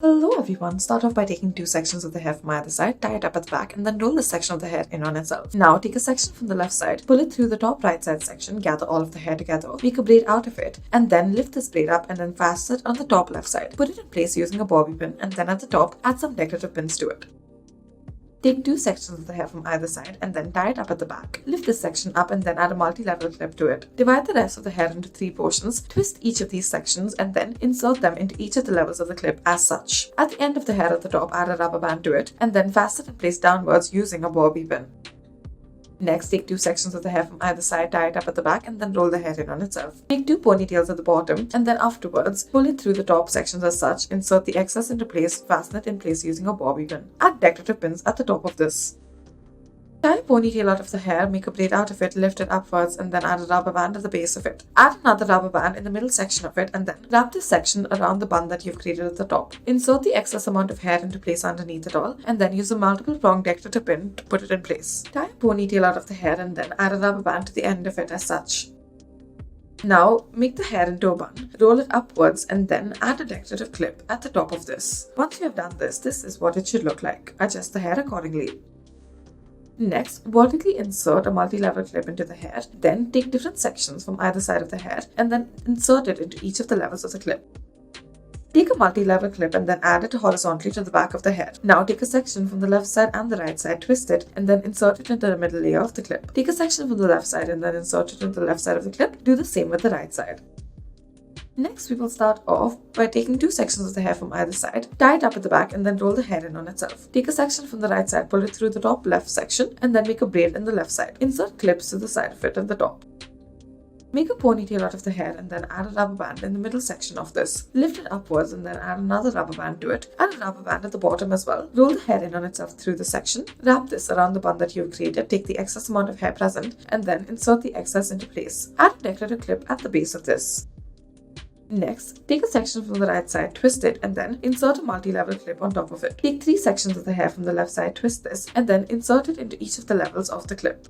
Hello everyone, start off by taking two sections of the hair from either side, tie it up at the back and then roll this section of the hair in on itself. Now take a section from the left side, pull it through the top right side section, gather all of the hair together, make a braid out of it and then lift this braid up and then fasten it on the top left side. Put it in place using a bobby pin and then at the top add some decorative pins to it. Take two sections of the hair from either side and then tie it up at the back. Lift this section up and then add a multi-level clip to it. Divide the rest of the hair into three portions, twist each of these sections and then insert them into each of the levels of the clip as such. At the end of the hair at the top, add a rubber band to it and then fasten it in place downwards using a bobby pin. Next, take two sections of the hair from either side, tie it up at the back and then roll the hair in on itself. Take two ponytails at the bottom and then afterwards, pull it through the top sections as such, insert the excess into place, fasten it in place using a bobby pin. Add decorative pins at the top of this. Tie a ponytail out of the hair, make a braid out of it, lift it upwards and then add a rubber band at the base of it. Add another rubber band in the middle section of it and then wrap this section around the bun that you've created at the top. Insert the excess amount of hair into place underneath it all and then use a multiple prong decorative pin to put it in place. Tie a ponytail out of the hair and then add a rubber band to the end of it as such. Now, make the hair into a bun, roll it upwards and then add a decorative clip at the top of this. Once you have done this is what it should look like. Adjust the hair accordingly. Next, vertically insert a multi-level clip into the hair, then take different sections from either side of the hair and then insert it into each of the levels of the clip. Take a multi-level clip and then add it horizontally to the back of the hair. Now take a section from the left side and the right side, twist it and then insert it into the middle layer of the clip. Take a section from the left side and then insert it into the left side of the clip. Do the same with the right side. Next, we will start off by taking two sections of the hair from either side, tie it up at the back and then roll the hair in on itself. Take a section from the right side, pull it through the top left section and then make a braid in the left side. Insert clips to the side of it at the top. Make a ponytail out of the hair and then add a rubber band in the middle section of this. Lift it upwards and then add another rubber band to it. Add a rubber band at the bottom as well. Roll the hair in on itself through the section. Wrap this around the bun that you've created. Take the excess amount of hair present and then insert the excess into place. Add a decorative clip at the base of this. Next, take a section from the right side, twist it and then insert a multi-level clip on top of it. Take three sections of the hair from the left side, twist this and then insert it into each of the levels of the clip.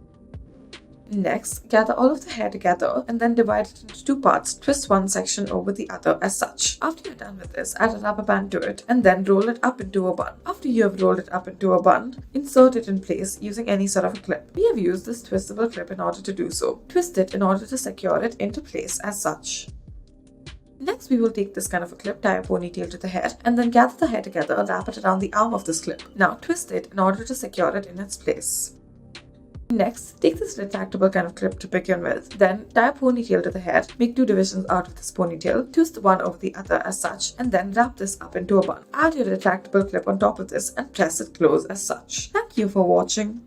Next, gather all of the hair together and then divide it into two parts. Twist one section over the other as such. After you're done with this, add a rubber band to it and then roll it up into a bun. After you have rolled it up into a bun, insert it in place using any sort of a clip. We have used this twistable clip in order to do so. Twist it in order to secure it into place as such. Next, we will take this kind of a clip, tie a ponytail to the hair and then gather the hair together, wrap it around the arm of this clip. Now twist it in order to secure it in its place. Next, take this retractable kind of clip to begin with, then tie a ponytail to the hair, make two divisions out of this ponytail, twist one over the other as such and then wrap this up into a bun. Add your retractable clip on top of this and press it close as such. Thank you for watching.